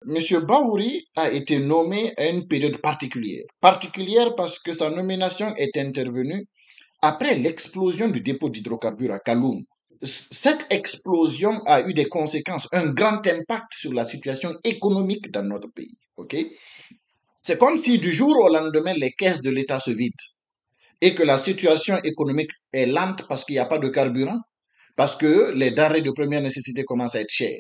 Monsieur Bahouri a été nommé à une période particulière. Particulière parce que sa nomination est intervenue après l'explosion du dépôt d'hydrocarbures à Kaloum. Cette explosion a eu des conséquences, un grand impact sur la situation économique dans notre pays. Ok, c'est comme si du jour au lendemain, les caisses de l'État se vident et que la situation économique est lente parce qu'il n'y a pas de carburant, parce que les denrées de première nécessité commencent à être chères.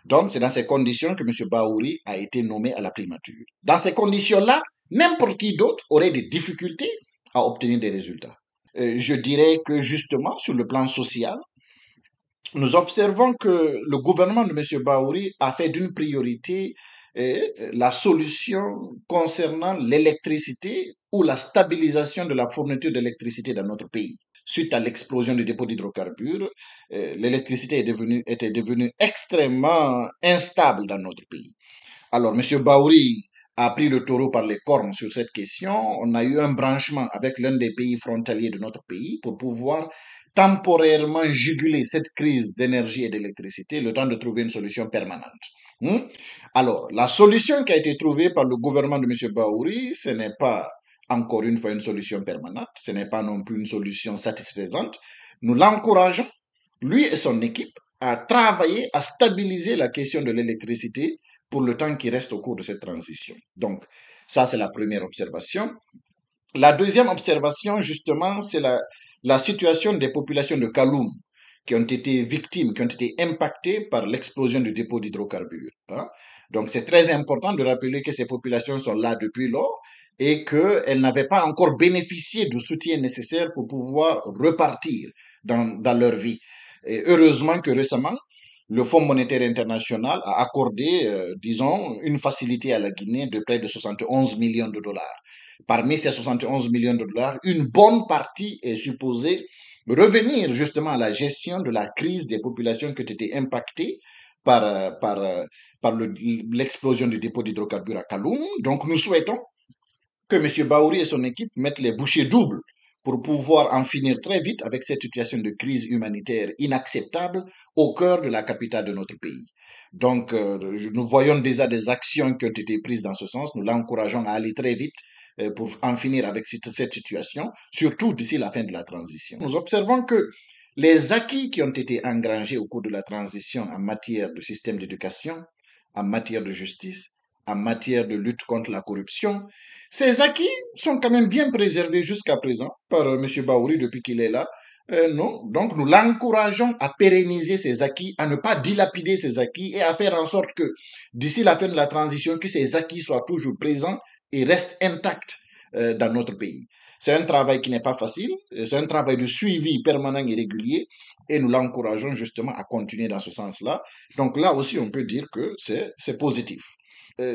Donc, c'est dans ces conditions que M. Bahouri a été nommé à la primature. Dans ces conditions-là, n'importe qui d'autre aurait des difficultés à obtenir des résultats. Je dirais que justement, sur le plan social, nous observons que le gouvernement de M. Bahouri a fait d'une priorité la solution concernant l'électricité ou la stabilisation de la fourniture d'électricité dans notre pays. Suite à l'explosion du dépôt d'hydrocarbures, l'électricité était devenue extrêmement instable dans notre pays. Alors, M. Bahouri a pris le taureau par les cornes sur cette question. On a eu un branchement avec l'un des pays frontaliers de notre pays pour pouvoir temporairement juguler cette crise d'énergie et d'électricité, le temps de trouver une solution permanente. Alors, la solution qui a été trouvée par le gouvernement de M. Bahouri, ce n'est pas encore une fois une solution permanente, ce n'est pas non plus une solution satisfaisante. Nous l'encourageons, lui et son équipe, à travailler, à stabiliser la question de l'électricité pour le temps qui reste au cours de cette transition. Donc, ça, c'est la première observation. La deuxième observation, justement, c'est la situation des populations de Kaloum qui ont été victimes, qui ont été impactées par l'explosion du dépôt d'hydrocarbures. Donc, c'est très important de rappeler que ces populations sont là depuis lors et qu'elles n'avaient pas encore bénéficié du soutien nécessaire pour pouvoir repartir dans leur vie. Et heureusement que récemment, le Fonds monétaire international a accordé, disons, une facilité à la Guinée de près de 71 millions de dollars. Parmi ces 71 millions de dollars, une bonne partie est supposée revenir justement à la gestion de la crise des populations qui ont été impactées par l'explosion du dépôt d'hydrocarbures à Kaloum. Donc nous souhaitons que M. Bahouri et son équipe mettent les bouchées doubles pour pouvoir en finir très vite avec cette situation de crise humanitaire inacceptable au cœur de la capitale de notre pays. Donc, nous voyons déjà des actions qui ont été prises dans ce sens. Nous l'encourageons à aller très vite pour en finir avec cette situation, surtout d'ici la fin de la transition. Nous observons que les acquis qui ont été engrangés au cours de la transition en matière de système d'éducation, en matière de justice, en matière de lutte contre la corruption, ces acquis sont quand même bien préservés jusqu'à présent par M. Bahouri depuis qu'il est là. Non, donc nous l'encourageons à pérenniser ces acquis, à ne pas dilapider ces acquis et à faire en sorte que d'ici la fin de la transition, que ces acquis soient toujours présents et restent intacts dans notre pays. C'est un travail qui n'est pas facile, c'est un travail de suivi permanent et régulier et nous l'encourageons justement à continuer dans ce sens-là. Donc là aussi, on peut dire que c'est positif.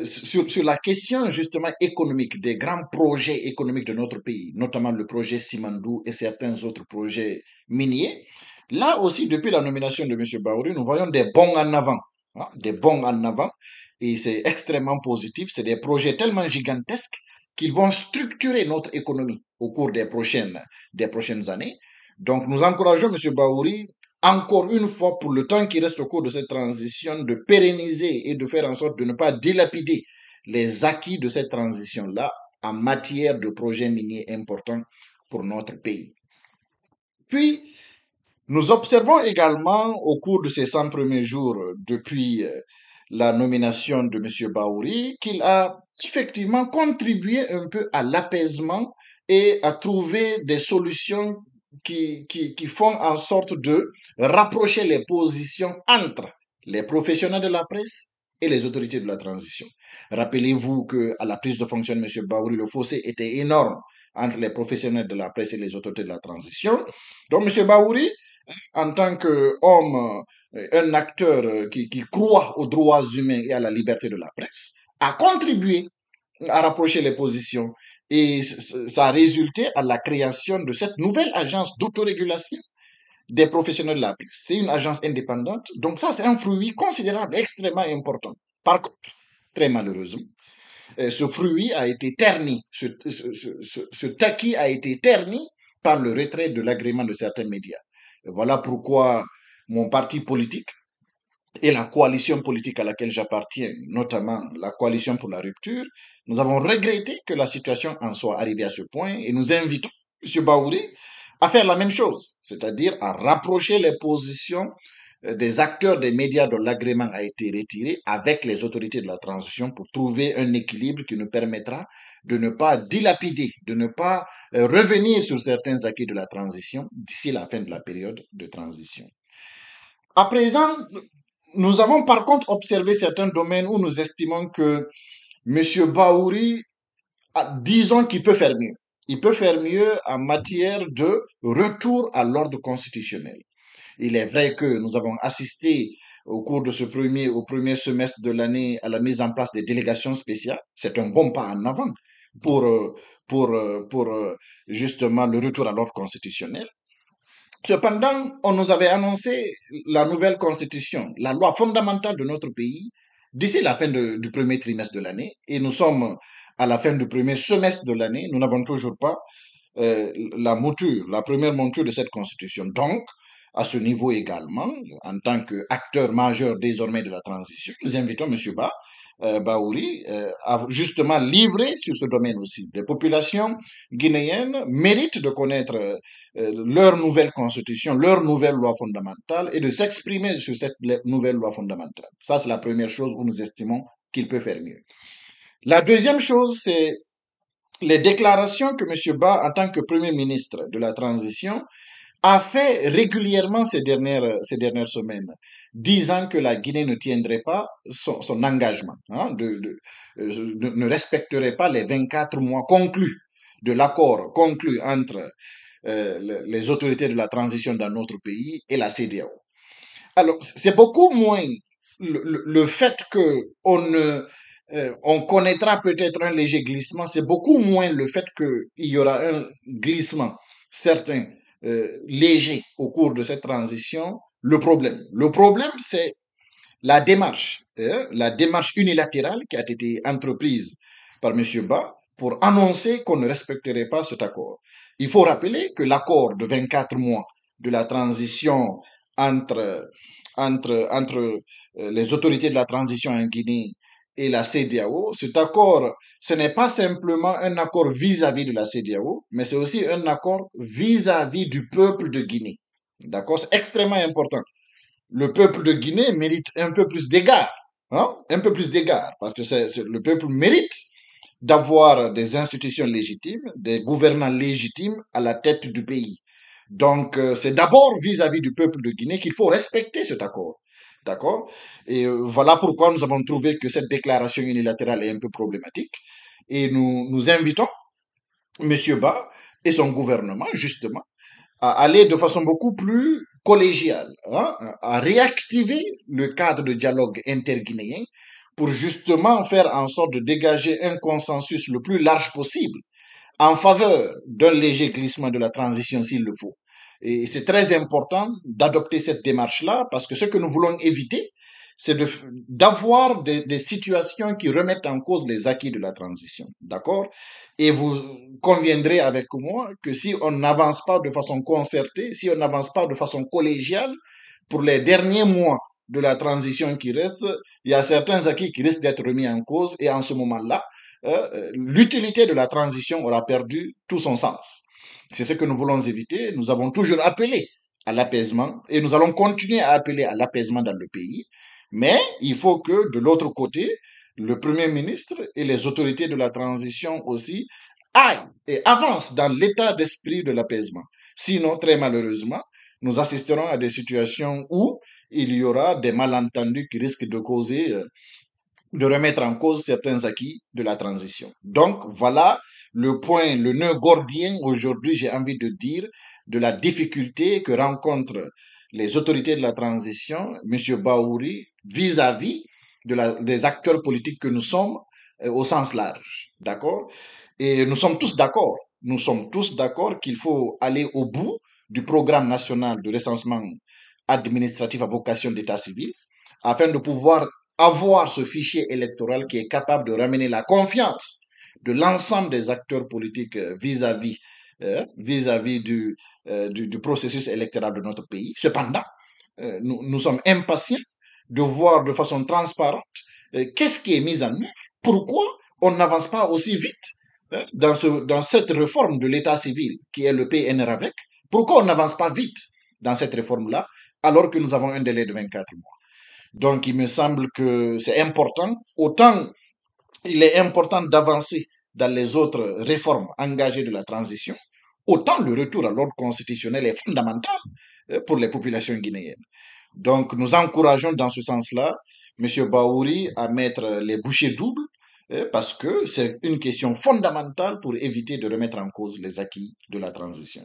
Sur la question justement économique, des grands projets économiques de notre pays, notamment le projet Simandou et certains autres projets miniers, là aussi, depuis la nomination de M. Bahouri, nous voyons des bons en avant. Des bons en avant. Et c'est extrêmement positif. C'est des projets tellement gigantesques qu'ils vont structurer notre économie au cours des prochaines années. Donc, nous encourageons M. Bahouri encore une fois, pour le temps qui reste au cours de cette transition, de pérenniser et de faire en sorte de ne pas dilapider les acquis de cette transition-là en matière de projets miniers importants pour notre pays. Puis, nous observons également au cours de ces 100 premiers jours depuis la nomination de M. Bahouri qu'il a effectivement contribué un peu à l'apaisement et à trouver des solutions qui font en sorte de rapprocher les positions entre les professionnels de la presse et les autorités de la transition. Rappelez-vous qu'à la prise de fonction de M. Bahouri, le fossé était énorme entre les professionnels de la presse et les autorités de la transition. Donc, M. Bahouri, en tant qu'homme, un acteur qui croit aux droits humains et à la liberté de la presse, a contribué à rapprocher les positions. Et ça a résulté à la création de cette nouvelle agence d'autorégulation des professionnels de la presse. C'est une agence indépendante. Donc ça, c'est un fruit considérable, extrêmement important. Par contre, très malheureusement, ce fruit a été terni, ce acquis a été terni par le retrait de l'agrément de certains médias. Et voilà pourquoi mon parti politique et la coalition politique à laquelle j'appartiens, notamment la coalition pour la rupture, nous avons regretté que la situation en soit arrivée à ce point et nous invitons M. Baouri à faire la même chose, c'est-à-dire à rapprocher les positions des acteurs des médias dont l'agrément a été retiré avec les autorités de la transition pour trouver un équilibre qui nous permettra de ne pas dilapider, de ne pas revenir sur certains acquis de la transition d'ici la fin de la période de transition. À présent, nous avons par contre observé certains domaines où nous estimons que M. Baouri, disons qu'il peut faire mieux. Il peut faire mieux en matière de retour à l'ordre constitutionnel. Il est vrai que nous avons assisté au cours de au premier semestre de l'année à la mise en place des délégations spéciales. C'est un bon pas en avant pour, pour justement le retour à l'ordre constitutionnel. Cependant, on nous avait annoncé la nouvelle constitution, la loi fondamentale de notre pays, d'ici la fin du premier trimestre de l'année. Et nous sommes à la fin du premier semestre de l'année. Nous n'avons toujours pas la première monture de cette constitution. Donc, à ce niveau également, en tant qu'acteur majeur désormais de la transition, nous invitons M. Baouri a justement livré sur ce domaine aussi. Les populations guinéennes méritent de connaître leur nouvelle constitution, leur nouvelle loi fondamentale et de s'exprimer sur cette nouvelle loi fondamentale. Ça, c'est la première chose où nous estimons qu'il peut faire mieux. La deuxième chose, c'est les déclarations que M. Ba, en tant que Premier ministre de la transition, a fait régulièrement ces dernières semaines, disant que la Guinée ne tiendrait pas son engagement, ne respecterait pas les 24 mois conclus de l'accord conclu entre les autorités de la transition dans notre pays et la CEDEAO. Alors, c'est beaucoup moins le fait que on connaîtra peut-être un léger glissement, c'est beaucoup moins le fait qu'il y aura un glissement certain, léger au cours de cette transition, le problème. Le problème, c'est la démarche unilatérale qui a été entreprise par M. Ba pour annoncer qu'on ne respecterait pas cet accord. Il faut rappeler que l'accord de 24 mois de la transition entre les autorités de la transition en Guinée et la CEDEAO, cet accord, ce n'est pas simplement un accord vis-à-vis de la CEDEAO, mais c'est aussi un accord vis-à-vis du peuple de Guinée. D'accord? C'est extrêmement important. Le peuple de Guinée mérite un peu plus d'égards, un peu plus d'égards, parce que le peuple mérite d'avoir des institutions légitimes, des gouvernants légitimes à la tête du pays. Donc, c'est d'abord vis-à-vis du peuple de Guinée qu'il faut respecter cet accord. D'accord? Et voilà pourquoi nous avons trouvé que cette déclaration unilatérale est un peu problématique. Et nous invitons M. Ba et son gouvernement, justement, à aller de façon beaucoup plus collégiale, à réactiver le cadre de dialogue interguinéen pour justement faire en sorte de dégager un consensus le plus large possible en faveur d'un léger glissement de la transition s'il le faut. Et c'est très important d'adopter cette démarche-là parce que ce que nous voulons éviter, c'est d'avoir des situations qui remettent en cause les acquis de la transition. D'accord? Et vous conviendrez avec moi que si on n'avance pas de façon concertée, si on n'avance pas de façon collégiale, pour les derniers mois de la transition qui reste, il y a certains acquis qui risquent d'être remis en cause et en ce moment-là, l'utilité de la transition aura perdu tout son sens. C'est ce que nous voulons éviter. Nous avons toujours appelé à l'apaisement et nous allons continuer à appeler à l'apaisement dans le pays. Mais il faut que de l'autre côté, le Premier ministre et les autorités de la transition aussi aillent et avancent dans l'état d'esprit de l'apaisement. Sinon, très malheureusement, nous assisterons à des situations où il y aura des malentendus qui risquent de causer, de remettre en cause certains acquis de la transition. Donc, voilà le point, le nœud gordien aujourd'hui, j'ai envie de dire, de la difficulté que rencontrent les autorités de la transition, M. Baouri, vis-à-vis des acteurs politiques que nous sommes au sens large. D'accord? Et nous sommes tous d'accord. Nous sommes tous d'accord qu'il faut aller au bout du programme national de recensement administratif à vocation d'état civil afin de pouvoir avoir ce fichier électoral qui est capable de ramener la confiance de l'ensemble des acteurs politiques vis-à-vis du processus électoral de notre pays. Cependant, nous sommes impatients de voir de façon transparente qu'est-ce qui est mis en œuvre, pourquoi on n'avance pas aussi vite dans cette réforme de l'état civil qui est le PNR avec, pourquoi on n'avance pas vite dans cette réforme-là alors que nous avons un délai de 24 mois. Donc il me semble que c'est important, autant il est important d'avancer dans les autres réformes engagées de la transition, autant le retour à l'ordre constitutionnel est fondamental pour les populations guinéennes. Donc, nous encourageons dans ce sens-là M. Baouri à mettre les bouchées doubles parce que c'est une question fondamentale pour éviter de remettre en cause les acquis de la transition.